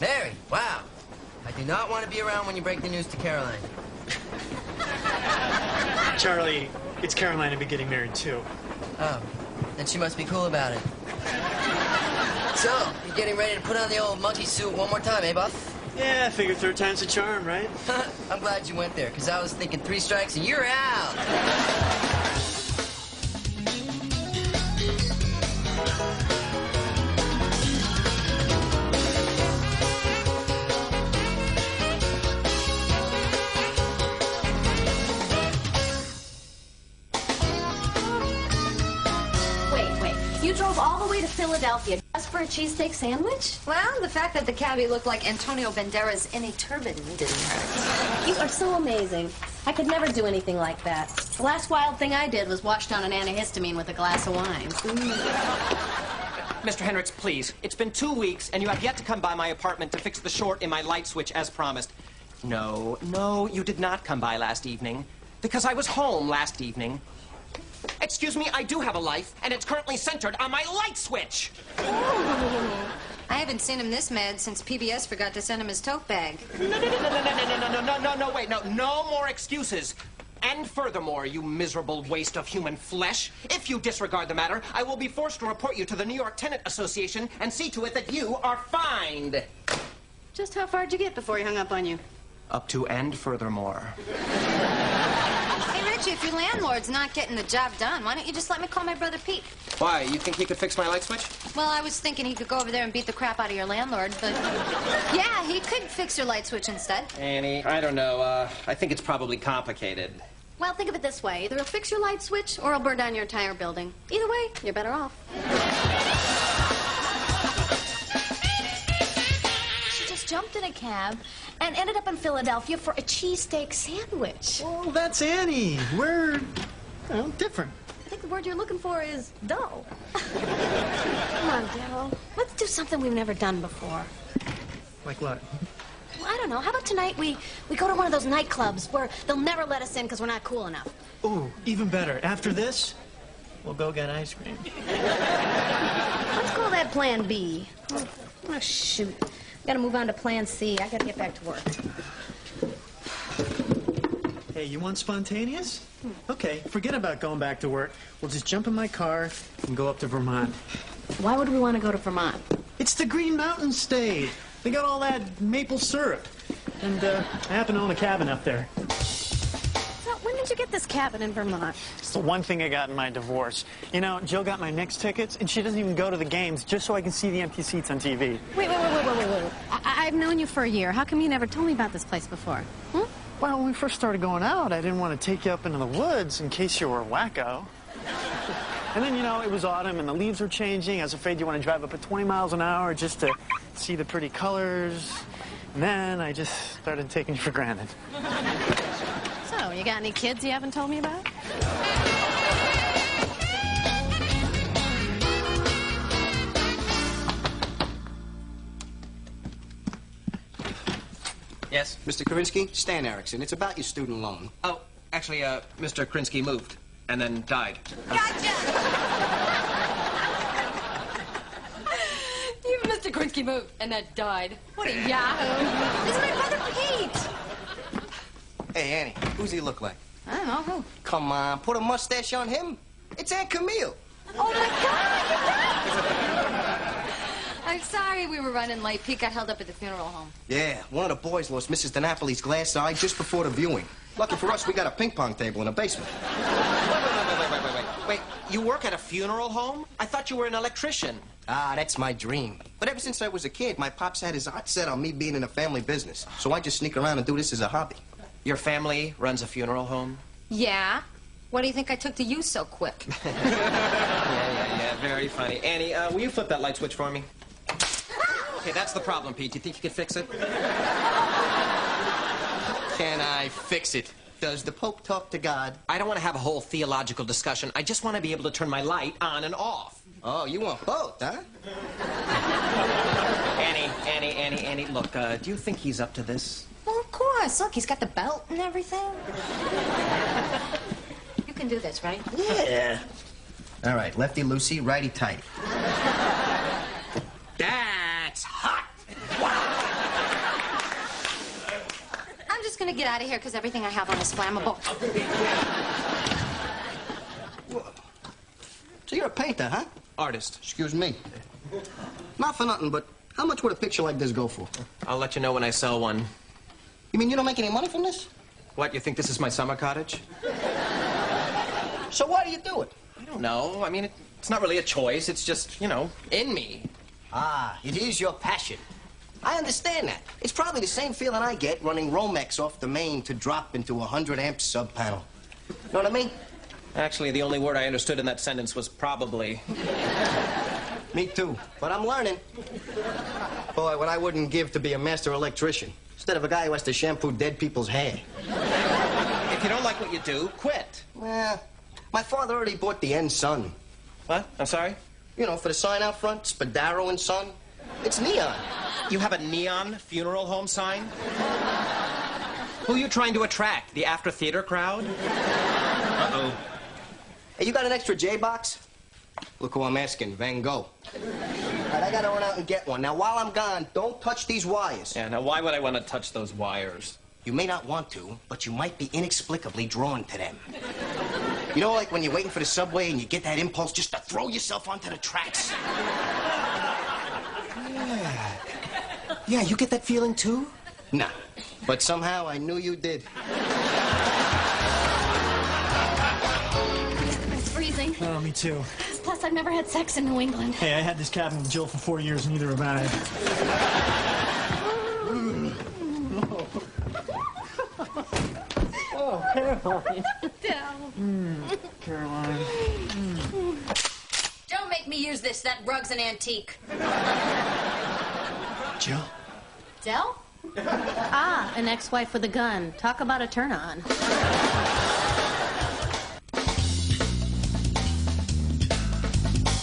Mary, wow. I do not want to be around when you break the news to Caroline. Charlie, it's Caroline to be getting married, too. Oh, then she must be cool about it. So, you're getting ready to put on the old monkey suit one more time, eh, Buff? Yeah, I figure third time's a charm, right? I'm glad you went there, because I was thinking 3 strikes and you're out. You drove all the way to Philadelphia just for a cheesesteak sandwich? Well, the fact that the cabbie looked like Antonio Banderas in a turban didn't hurt. You are so amazing. I could never do anything like that. The last wild thing I did was wash down an antihistamine with a glass of wine. Mr. Hendricks, please. It's been 2 weeks, and you have yet to come by my apartment to fix the short in my light switch as promised. No, you did not come by last evening, because I was home last evening. Excuse me, I do have a life, and it's currently centered on my light switch. I haven't seen him this mad since PBS forgot to send him his tote bag. Wait, no more excuses. And furthermore, you miserable waste of human flesh, if you disregard the matter, I will be forced to report you to the New York Tenant Association and see to it that you are fined. Just how far did you get before he hung up on you? Up to and furthermore. Hey, Richie, if your landlord's not getting the job done, why don't you just let me call my brother Pete? Why? You think he could fix my light switch? Well, I was thinking he could go over there and beat the crap out of your landlord, but... Yeah, he could fix your light switch instead. Annie, I don't know. I think it's probably complicated. Well, think of it this way. Either he'll fix your light switch or he'll burn down your entire building. Either way, you're better off. She just jumped in a cab and ended up in Philadelphia for a cheesesteak sandwich. Well, that's Annie. We're, different. I think the word you're looking for is dull. Come on, Daryl. Let's do something we've never done before. Like what? Well, I don't know. How about tonight we go to one of those nightclubs where they'll never let us in because we're not cool enough? Ooh, even better. After this, we'll go get ice cream. Let's call that Plan B. Oh, shoot. Gotta move on to Plan C. I gotta get back to work. Hey, you want spontaneous? Okay, forget about going back to work. We'll just jump in my car and go up to Vermont. Why would we want to go to Vermont? It's the Green Mountain State. They got all that maple syrup. And I happen to own a cabin up there. So, when did you get this cabin in Vermont? It's the one thing I got in my divorce. You know, Jill got my Knicks tickets, and she doesn't even go to the games just so I can see the empty seats on TV. Wait. I've known you for a year. How come you never told me about this place before? Well, when we first started going out, I didn't want to take you up into the woods in case you were a wacko. And then, you know, it was autumn and the leaves were changing. I was afraid you want to drive up at 20 miles an hour just to see the pretty colors. And then I just started taking you for granted. So, you got any kids you haven't told me about? Yes? Mr. Karinsky, Stan Erickson. It's about your student loan. Oh, actually, Mr. Krinsky moved and then died. Gotcha! Even Mr. Krinsky moved and then died. What a yahoo! This is my brother Pete! Hey, Annie, who's he look like? I don't know who. Come on, put a mustache on him. It's Aunt Camille. Oh, my God! I'm sorry we were running late. Pete got held up at the funeral home. Yeah, one of the boys lost Mrs. DiNapoli's glass eye just before the viewing. Lucky for us, we got a ping pong table in the basement. Wait, you work at a funeral home? I thought you were an electrician. Ah, that's my dream. But ever since I was a kid, my pops had his heart set on me being in a family business. So I just sneak around and do this as a hobby. Your family runs a funeral home? Yeah? What do you think I took to you so quick? Yeah, very funny. Annie, will you flip that light switch for me? Okay, that's the problem, Pete. Do you think you can fix it? Can I fix it? Does the Pope talk to God? I don't want to have a whole theological discussion. I just want to be able to turn my light on and off. Oh, you want both, huh? Annie, look, do you think he's up to this? Well, of course. Look, he's got the belt and everything. You can do this, right? Yeah. All right, lefty loosey, righty tight. That's hot! Wow! gonna get out of here because everything I have on is flammable. So you're a painter, huh? Artist. Excuse me. Not for nothing, but how much would a picture like this go for? I'll let you know when I sell one. You mean you don't make any money from this? What, you think this is my summer cottage? So why do you do it? I don't know. I mean, it's not really a choice. It's just, you know, in me. Ah, it is your passion. I understand that. It's probably the same feeling I get running Romex off the main to drop into a 100-amp sub panel. Know what I mean? Actually, the only word I understood in that sentence was probably. Me too, but I'm learning. Boy, what I wouldn't give to be a master electrician instead of a guy who has to shampoo dead people's hair. If you don't like what you do, quit. Well, my father already bought the N Sun. What? I'm sorry? You know, for the sign out front, Spadaro and Son. It's neon. You have a neon funeral home sign? Who are you trying to attract? The after-theater crowd? Uh-oh. Hey, you got an extra J-box? Look who I'm asking, Van Gogh. All right, I gotta run out and get one. Now, while I'm gone, don't touch these wires. Yeah, now why would I want to touch those wires? You may not want to, but you might be inexplicably drawn to them. You know, like when you're waiting for the subway and you get that impulse just to throw yourself onto the tracks? Yeah, you get that feeling too? Nah, but somehow I knew you did. It's freezing. Oh, me too. Plus, I've never had sex in New England. Hey, I had this cabin with Jill for 4 years, neither have I. Oh, Caroline. Caroline. Don't make me use this. That rug's an antique. Jill? Dell? Ah, an ex-wife with a gun. Talk about a turn-on.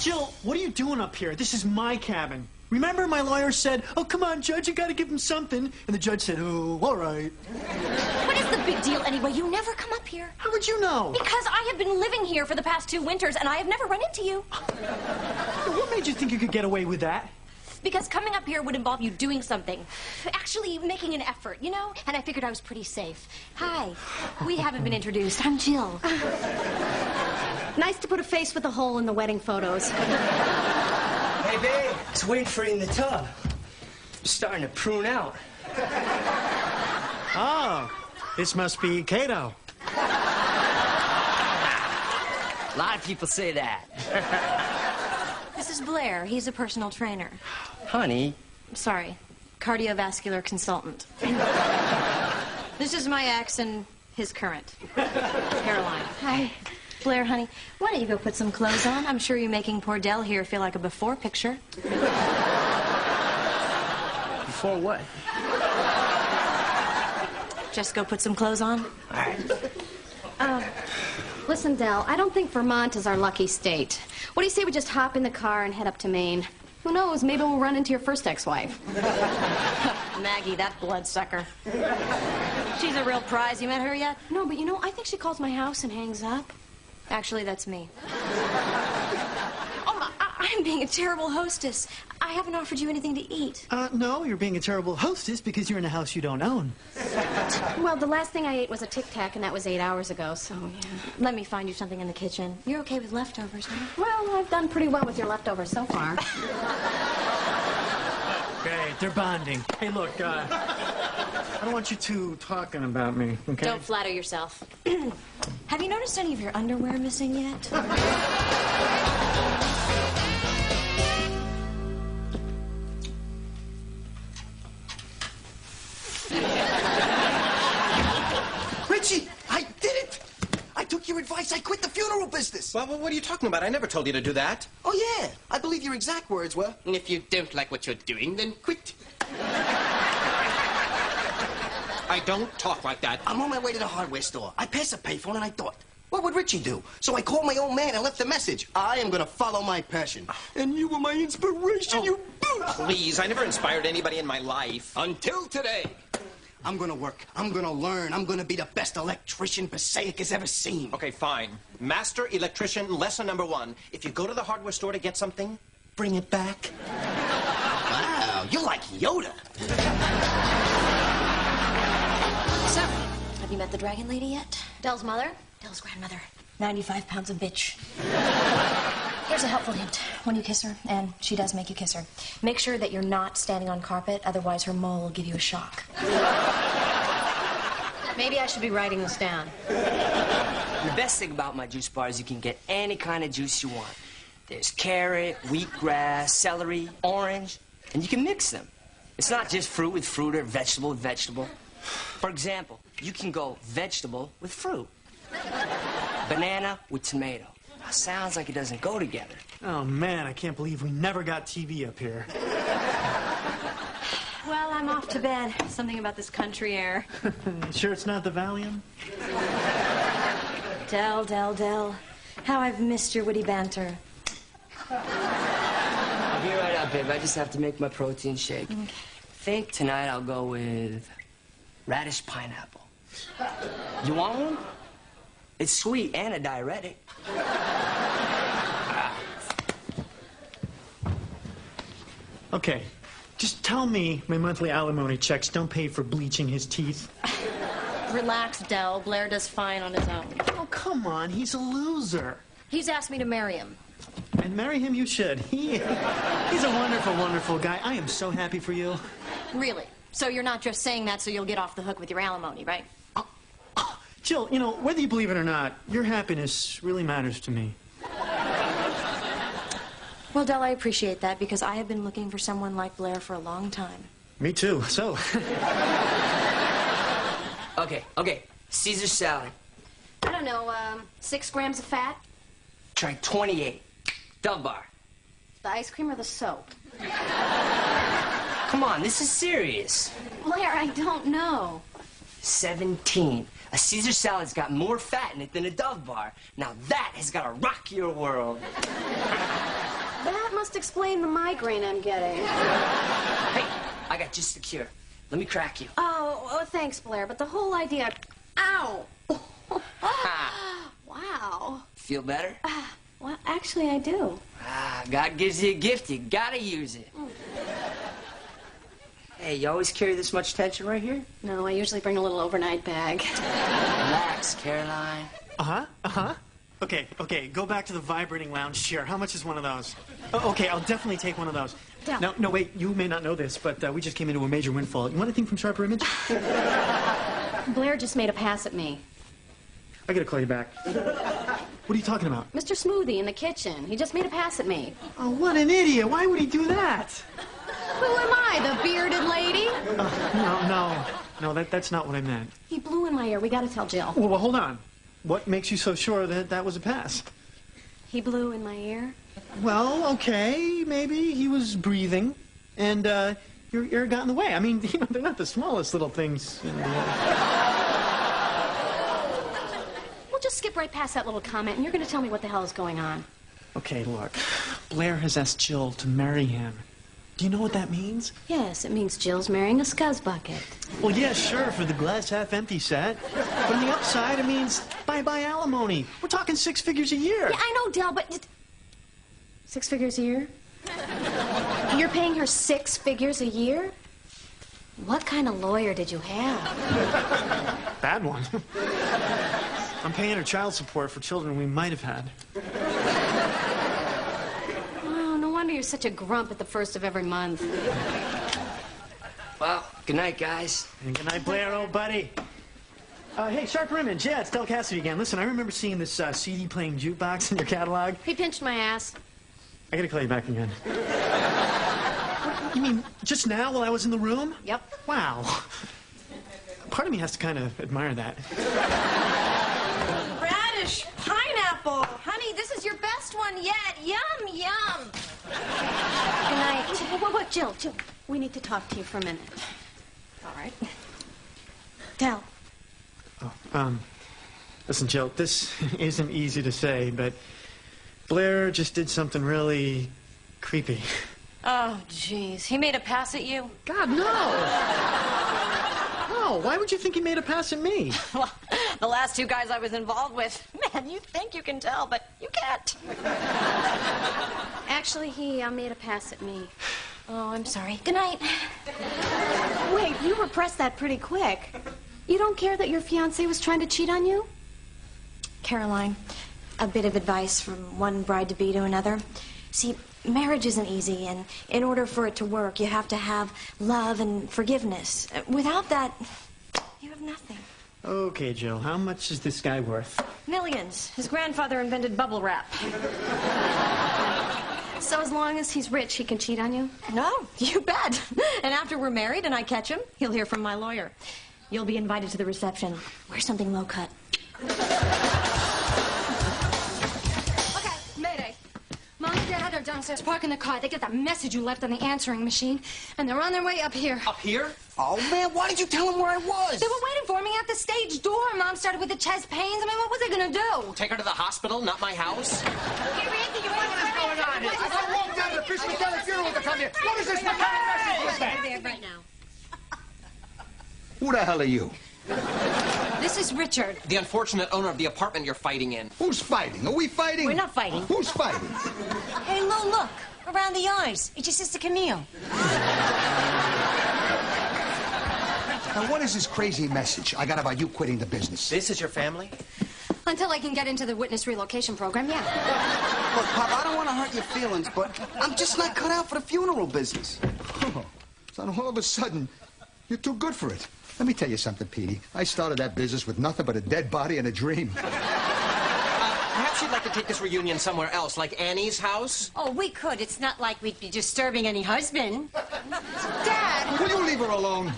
Jill, what are you doing up here? This is my cabin. Remember my lawyer said, oh, come on, Judge, you gotta give him something. And the judge said, oh, all right. What is the big deal anyway? You never come up here. How would you know? Because I have been living here for the past 2 winters, and I have never run into you. What made you think you could get away with that? Because coming up here would involve you doing something. Actually making an effort, you know? And I figured I was pretty safe. Hi. We haven't been introduced. I'm Jill. Nice to put a face with a hole in the wedding photos. Hey, babe, it's waiting for you in the tub. I'm starting to prune out. Oh, this must be Cato. A lot of people say that. This is Blair. He's a personal trainer. Honey. Sorry. Cardiovascular consultant. This is my ex and his current. Caroline. Hi. Blair, honey, why don't you go put some clothes on? I'm sure you're making poor Dell here feel like a before picture. Before what? Just go put some clothes on. All right. Listen, Dell, I don't think Vermont is our lucky state. What do you say we just hop in the car and head up to Maine? Who knows, maybe we'll run into your first ex-wife. Maggie, that bloodsucker. She's a real prize. You met her yet? No, but you know, I think she calls my house and hangs up. Actually, that's me. Oh, I'm being a terrible hostess. I haven't offered you anything to eat. No, you're being a terrible hostess because you're in a house you don't own. Well, the last thing I ate was a Tic Tac, and that was 8 hours ago, so, yeah. Let me find you something in the kitchen. You're okay with leftovers, huh? Well, I've done pretty well with your leftovers so far. Great, they're bonding. Hey, look, I don't want you two talking about me, okay? Don't flatter yourself. Have you noticed any of your underwear missing yet? Richie, I did it! I took your advice. I quit the funeral business. Well, what are you talking about? I never told you to do that. Oh, yeah. I believe your exact words were, and if you don't like what you're doing, then quit. I don't talk like that. I'm on my way to the hardware store. I passed a payphone and I thought, what would Richie do? So I called my old man and left a message. I am going to follow my passion. And you were my inspiration, you boot! Please, I never inspired anybody in my life. Until today. I'm going to work. I'm going to learn. I'm going to be the best electrician Passaic has ever seen. Okay, fine. Master electrician, lesson number 1. If you go to the hardware store to get something, bring it back. Wow, you're like Yoda. So, You met the dragon lady yet? Dell's mother? Dell's grandmother. 95 pounds of bitch. Here's a helpful hint. When you kiss her, and she does make you kiss her, make sure that you're not standing on carpet, otherwise her mole will give you a shock. Maybe I should be writing this down. The best thing about my juice bar is you can get any kind of juice you want. There's carrot, wheatgrass, celery, orange, and you can mix them. It's not just fruit with fruit or vegetable with vegetable. For example, you can go vegetable with fruit. Banana with tomato. Sounds like it doesn't go together. Oh, man, I can't believe we never got TV up here. Well, I'm off to bed. Something about this country air. Sure it's not the Valium? Dell. How I've missed your witty banter. I'll be right up, babe. I just have to make my protein shake. Okay. Think tonight I'll go with radish pineapple. You want one? It's sweet and a diuretic. Okay, just tell me my monthly alimony checks don't pay for bleaching his teeth. Relax, Dell. Blair does fine on his own. Oh, come on, he's a loser. He's asked me to marry him. And marry him you should. He's a wonderful, wonderful guy. I am so happy for you. Really? So you're not just saying that so you'll get off the hook with your alimony, right? Jill, you know, whether you believe it or not, your happiness really matters to me. Well, Dell, I appreciate that because I have been looking for someone like Blair for a long time. Me too, so. Okay. Caesar salad. I don't know, 6 grams of fat? Try 28. Dove bar. The ice cream or the soap? Come on, this is serious. Blair, I don't know. 17. A Caesar salad's got more fat in it than a Dove bar. Now that has got to rock your world. That must explain the migraine I'm getting. Hey, I got just the cure. Let me crack you. Oh, thanks, Blair, but the whole idea... Ow! Wow. Feel better? Well, actually, I do. God gives you a gift. You gotta use it. Hey, you always carry this much tension right here? No, I usually bring a little overnight bag. Relax, Caroline. Okay, go back to the vibrating lounge chair. How much is one of those? Oh, okay, I'll definitely take one of those. Dell. No, wait, you may not know this, but we just came into a major windfall. You want anything from Sharper Image? Blair just made a pass at me. I gotta call you back. What are you talking about? Mr. Smoothie in the kitchen. He just made a pass at me. Oh, what an idiot. Why would he do that? Who am I, the bearded lady? No, that's not what I meant. He blew in my ear. We gotta tell Jill. Well, hold on. What makes you so sure that that was a pass? He blew in my ear? Well, okay, maybe he was breathing, and your ear got in the way. I mean, you know, they're not the smallest little things in the We'll just skip right past that little comment, and you're gonna tell me what the hell is going on. Okay, look. Blair has asked Jill to marry him. Do you know what that means? Yes, it means Jill's marrying a scuzz bucket. Well, yeah, sure, for the glass half empty set. But on the upside, it means bye-bye alimony. We're talking 6 figures a year. Yeah, I know, Dell, but... 6 figures a year? You're paying her 6 figures a year? What kind of lawyer did you have? Bad one. I'm paying her child support for children we might have had. Oh, no wonder you're such a grump at the first of every month. Well, good night, guys. And good night, Blair, old buddy. Hey, Sharper Image. Yeah, it's Del Cassidy again. Listen, I remember seeing this CD-playing jukebox in your catalog. He pinched my ass. I gotta call you back again. You mean just now while I was in the room? Yep. Wow. Part of me has to kind of admire that. Radish, pineapple. Honey, this is your best one yet. Yum, yum. Good night. What, Jill, we need to talk to you for a minute. All right. Del. Oh, listen, Jill, this isn't easy to say, but Blair just did something really creepy. Oh, jeez. He made a pass at you? God, no! No, why would you think he made a pass at me? Well, the last 2 guys I was involved with, man, you think you can tell, but you can't. Actually, he made a pass at me. Oh, I'm sorry. Good night. Wait, you repressed that pretty quick. You don't care that your fiancé was trying to cheat on you? Caroline, a bit of advice from one bride-to-be to another. See, marriage isn't easy, and in order for it to work, you have to have love and forgiveness. Without that, you have nothing. Okay, Jill, how much is this guy worth? Millions. His grandfather invented bubble wrap. So as long as he's rich, he can cheat on you? No, you bet. And after we're married and I catch him, he'll hear from my lawyer. You'll be invited to the reception. Wear something low-cut. Okay, Mayday. Mom and Dad are downstairs parking the car. They get that message you left on the answering machine, and they're on their way up here. Up here? Oh, man, why did you tell them where I was? They were waiting for me at the stage door. Mom started with the chest pains. I mean, what was I gonna do? Take her to the hospital, not my house? What I walked down to the Fish McKellar funeral to come here. What is this? What kind of message was that? There right now. Who the hell are you? This is Richard. The unfortunate owner of the apartment you're fighting in. Who's fighting? Are we fighting? We're not fighting. Who's fighting? Hey, Lou, look. Around the eyes. It's your sister Camille. Now, what is this crazy message I got about you quitting the business? This is your family? Until I can get into the witness relocation program, yeah. Look, Pop, I don't want to hurt your feelings, but I'm just not cut out for the funeral business. Oh, so all of a sudden, you're too good for it. Let me tell you something, Petey. I started that business with nothing but a dead body and a dream. Perhaps you'd like to take this reunion somewhere else, like Annie's house? Oh, we could. It's not like we'd be disturbing any husband. Dad! Will you leave her alone?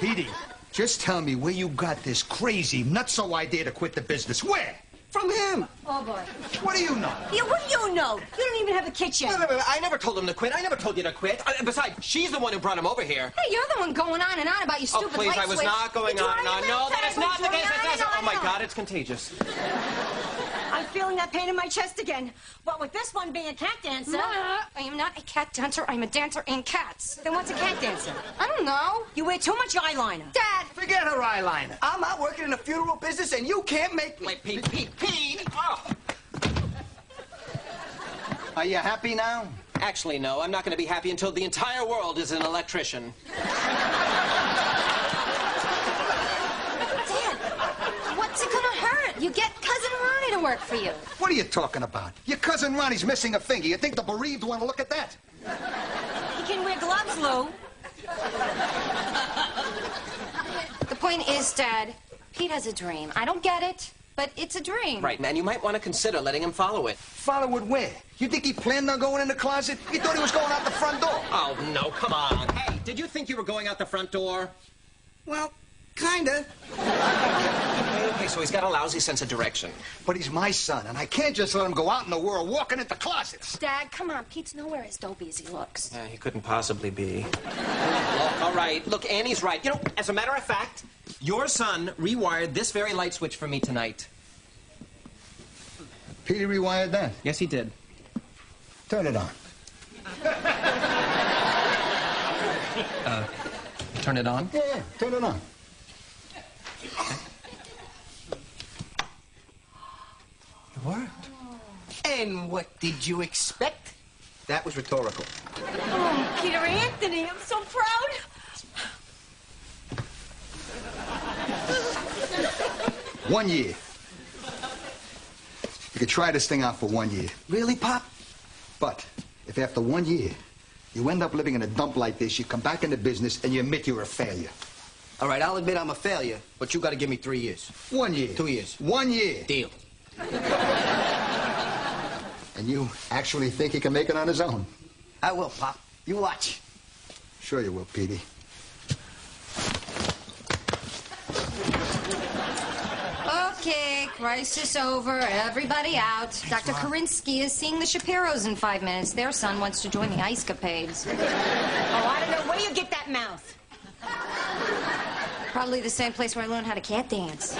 Petey, just tell me where you got this crazy, nutso idea to quit the business. Where? From him. Oh, boy. What do you know? Yeah, what do you know? You don't even have a kitchen. Wait, I never told him to quit. I never told you to quit. Besides, she's the one who brought him over here. Hey, you're the one going on and on about your Oh, stupid please, light I was switch. not going You're on and on. driving No, me that is insane. not the case. You're Oh, my on. God, it's contagious. I'm feeling that pain in my chest again. What with this one being a cat dancer? I am not a cat dancer. I'm a dancer in cats. Then what's a cat dancer? I don't know. You wear too much eyeliner. Dad! Forget her eyeliner. I'm out working in the funeral business, and you can't make me. Wait, Pete! Oh. Are you happy now? Actually, no. I'm not going to be happy until the entire world is an electrician. Dad, what's it gonna hurt? You get Cousin Ronnie to work for you. What are you talking about? Your cousin Ronnie's missing a finger. You think the bereaved want to look at that? You can wear gloves, Lou. The point is, Dad, Pete has a dream. I don't get it, but it's a dream. Right, man. You might want to consider letting him follow it. Follow it where? You think he planned on going in the closet? He thought he was going out the front door. Oh, no, come on. Hey, did you think you were going out the front door? Well, kinda. Okay, so he's got a lousy sense of direction. But he's my son, and I can't just let him go out in the world walking into closets. Dad, come on. Pete's nowhere as dopey as he looks. Yeah, he couldn't possibly be. All right, look, Annie's right. You know, as a matter of fact, your son rewired this very light switch for me tonight. Petey rewired that. Yes, he did. Turn it on. Turn it on? Yeah, turn it on. It worked. And what did you expect? That was rhetorical. Oh, Peter Anthony, I'm so proud. 1 year. You could try this thing out for 1 year. Really, Pop? But if after 1 year you end up living in a dump like this, you come back into business and you admit you're a failure. All right, I'll admit I'm a failure, but you got to give me 3 years. 1 year. 2 years. 1 year. Deal. And you actually think he can make it on his own? I will, Pop. You watch. Sure you will, Petey. Okay, crisis over. Everybody out. Dr. Karinsky is seeing the Shapiros in 5 minutes. Their son wants to join the ice capades. Oh, I don't know where you get that mouth. Probably the same place where I learned how to cat dance.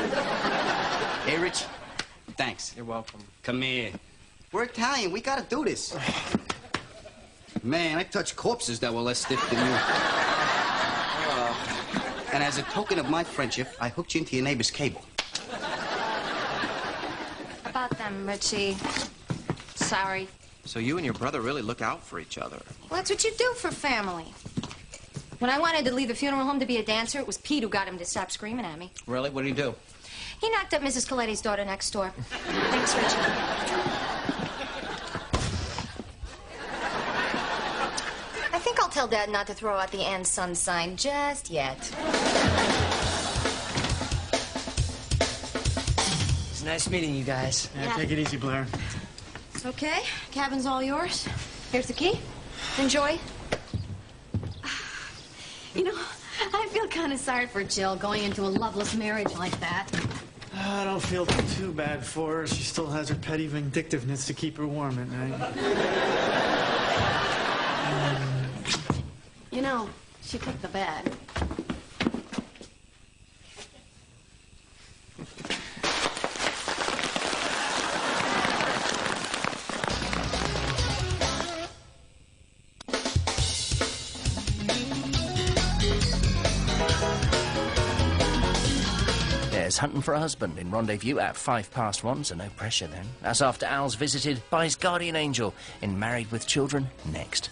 Hey, Rich. Thanks. You're welcome. Come here. We're Italian. We got to do this. Man, I touch corpses that were less stiff than you. And as a token of my friendship, I hooked you into your neighbor's cable. About them, Richie. Sorry. So you and your brother really look out for each other. Well, that's what you do for family. When I wanted to leave the funeral home to be a dancer, it was Pete who got him to stop screaming at me. Really? What did he do? He knocked up Mrs. Coletti's daughter next door. Thanks, Richie. I think I'll tell Dad not to throw out the and son sign just yet. It's nice meeting you guys. Yeah, take it easy, Blair. Okay, cabin's all yours. Here's the key. Enjoy. You know, I feel kind of sorry for Jill going into a loveless marriage like that. I don't feel too bad for her. She still has her petty vindictiveness to keep her warm at night. You know, she took the bed. There's Hunting for a Husband in Rendezvous at 1:05, so no pressure then. That's after Al's visited by his guardian angel in Married with Children next.